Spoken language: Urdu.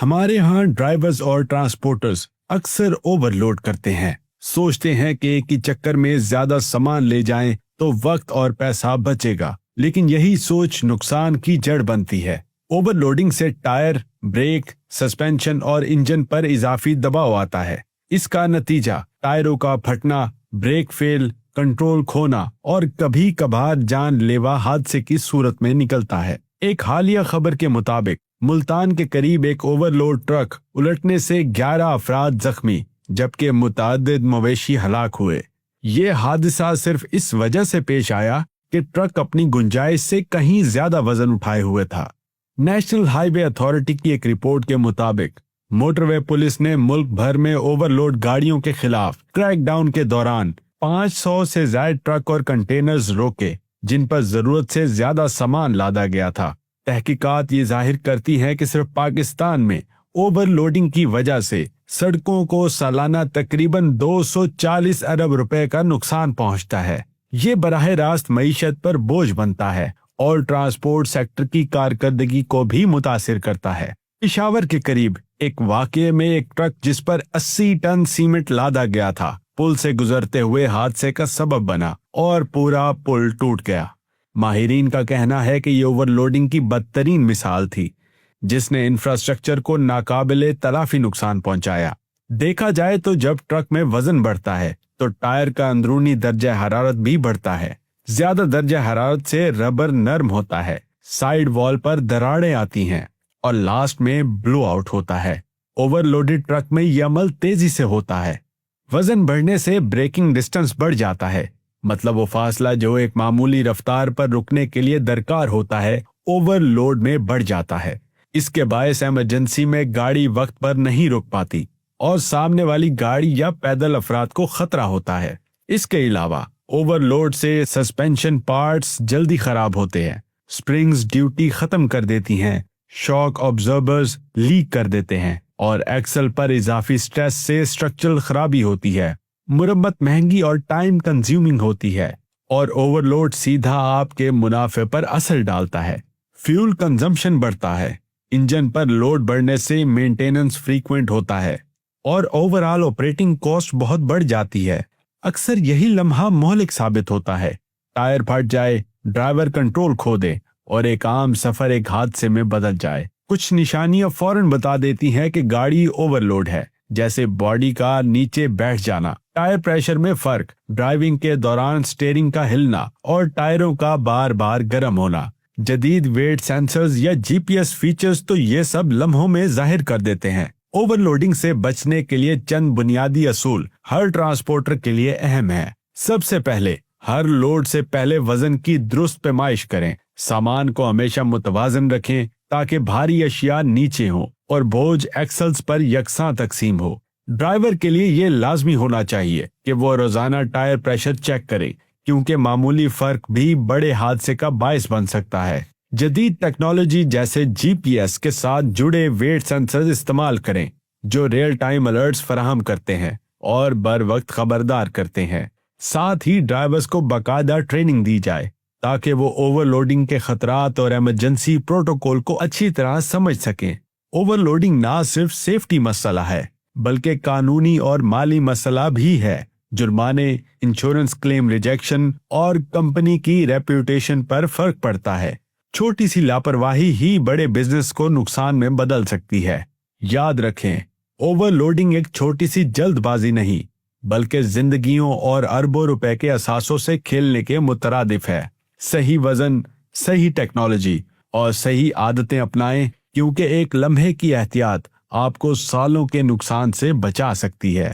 ہمارے ہاں ڈرائیورز اور ٹرانسپورٹرز اکثر اوورلوڈ کرتے ہیں، سوچتے ہیں کہ ایک ہی چکر میں زیادہ سامان لے جائیں تو وقت اور پیسہ بچے گا، لیکن یہی سوچ نقصان کی جڑ بنتی ہے۔ اوورلوڈنگ سے ٹائر، بریک، سسپینشن اور انجن پر اضافی دباؤ آتا ہے۔ اس کا نتیجہ ٹائروں کا پھٹنا، بریک فیل، کنٹرول کھونا اور کبھی کبھار جان لیوا حادثے کی صورت میں نکلتا ہے۔ ایک حالیہ خبر کے مطابق ملتان کے قریب ایک اوورلوڈ ٹرک الٹنے سے 11 افراد زخمی جبکہ متعدد مویشی ہلاک ہوئے۔ یہ حادثہ صرف اس وجہ سے پیش آیا کہ ٹرک اپنی گنجائش سے کہیں زیادہ وزن اٹھائے ہوئے تھا۔ نیشنل ہائی وے اتھارٹی کی ایک رپورٹ کے مطابق موٹر وے پولیس نے ملک بھر میں اوورلوڈ گاڑیوں کے خلاف کریک ڈاؤن کے دوران 500 سے زائد ٹرک اور کنٹینرز روکے جن پر ضرورت سے زیادہ سامان لادا گیا تھا۔ تحقیقات یہ ظاہر کرتی ہیں کہ صرف پاکستان میں اوور لوڈنگ کی وجہ سے سڑکوں کو سالانہ تقریباً 240 ارب روپے کا نقصان پہنچتا ہے۔ یہ براہ راست معیشت پر بوجھ بنتا ہے اور ٹرانسپورٹ سیکٹر کی کارکردگی کو بھی متاثر کرتا ہے۔ پشاور کے قریب ایک واقعے میں ایک ٹرک جس پر 80 ٹن سیمنٹ لادا گیا تھا پل سے گزرتے ہوئے حادثے کا سبب بنا اور پورا پل ٹوٹ گیا۔ ماہرین کا کہنا ہے کہ یہ اوور لوڈنگ کی بدترین مثال تھی جس نے انفراسٹرکچر کو ناقابل تلافی نقصان پہنچایا۔ دیکھا جائے تو جب ٹرک میں وزن بڑھتا ہے تو ٹائر کا اندرونی درجہ حرارت بھی بڑھتا ہے۔ زیادہ درجہ حرارت سے ربر نرم ہوتا ہے، سائیڈ وال پر دراڑیں آتی ہیں اور لاسٹ میں بلو آؤٹ ہوتا ہے۔ اوور لوڈڈ ٹرک میں یہ عمل تیزی سے ہوتا ہے۔ وزن بڑھنے سے بریکنگ ڈسٹنس بڑھ جاتا ہے، مطلب وہ فاصلہ جو ایک معمولی رفتار پر رکنے کے لیے درکار ہوتا ہے اوور لوڈ میں بڑھ جاتا ہے۔ اس کے باعث ایمرجنسی میں گاڑی وقت پر نہیں رک پاتی اور سامنے والی گاڑی یا پیدل افراد کو خطرہ ہوتا ہے۔ اس کے علاوہ اوور لوڈ سے سسپینشن پارٹس جلدی خراب ہوتے ہیں، سپرنگز ڈیوٹی ختم کر دیتی ہیں، شاک آبزربرز لیک کر دیتے ہیں اور ایکسل پر اضافی سٹریس سے سٹرکچرل خرابی ہوتی ہے۔ مرمت مہنگی اور ٹائم کنزیومنگ ہوتی ہے اور اوور لوڈ سیدھا آپ کے منافع پر اثر ڈالتا ہے۔ فیول کنزمپشن بڑھتا ہے، انجن پر لوڈ بڑھنے سے مینٹیننس فریکوینٹ ہوتا ہے اور اوور آل آپریٹنگ کاسٹ بہت بڑھ جاتی ہے۔ اکثر یہی لمحہ مہلک ثابت ہوتا ہے، ٹائر پھٹ جائے، ڈرائیور کنٹرول کھو دے اور ایک عام سفر ایک حادثے میں بدل جائے۔ کچھ نشانیاں فوراً بتا دیتی ہیں کہ گاڑی اوور لوڈ ہے، جیسے باڈی کا نیچے بیٹھ جانا، ٹائر پریشر میں فرق، ڈرائیونگ کے دوران سٹیئرنگ کا ہلنا اور ٹائروں کا بار بار گرم ہونا۔ جدید ویٹ سینسرز یا جی پی ایس فیچرز تو یہ سب لمحوں میں ظاہر کر دیتے ہیں۔ اوور لوڈنگ سے بچنے کے لیے چند بنیادی اصول ہر ٹرانسپورٹر کے لیے اہم ہیں۔ سب سے پہلے ہر لوڈ سے پہلے وزن کی درست پیمائش کریں، سامان کو ہمیشہ متوازن رکھیں تاکہ بھاری اشیاء نیچے ہوں اور بوجھ ایکسلز پر یکساں تقسیم ہو۔ ڈرائیور کے لیے یہ لازمی ہونا چاہیے کہ وہ روزانہ ٹائر پریشر چیک کرے کیونکہ معمولی فرق بھی بڑے حادثے کا باعث بن سکتا ہے۔ جدید ٹیکنالوجی جیسے جی پی ایس کے ساتھ جڑے ویٹ سینسرز استعمال کریں جو ریئل ٹائم الرٹس فراہم کرتے ہیں اور بر وقت خبردار کرتے ہیں۔ ساتھ ہی ڈرائیورز کو باقاعدہ ٹریننگ دی جائے تاکہ وہ اوور لوڈنگ کے خطرات اور ایمرجنسی پروٹوکول کو اچھی طرح سمجھ سکیں۔ اوور لوڈنگ نہ صرف سیفٹی مسئلہ ہے بلکہ قانونی اور مالی مسئلہ بھی ہے۔ جرمانے، انشورنس کلیم ریجیکشن اور کمپنی کی ریپیوٹیشن پر فرق پڑتا ہے۔ چھوٹی سی لاپرواہی ہی بڑے بزنس کو نقصان میں بدل سکتی ہے۔ یاد رکھیں، اوور لوڈنگ ایک چھوٹی سی جلد بازی نہیں بلکہ زندگیوں اور اربوں روپے کے اثاثوں سے کھیلنے کے مترادف ہے۔ صحیح وزن، صحیح ٹیکنالوجی اور صحیح عادتیں اپنائیں کیونکہ ایک لمحے کی احتیاط آپ کو سالوں کے نقصان سے بچا سکتی ہے۔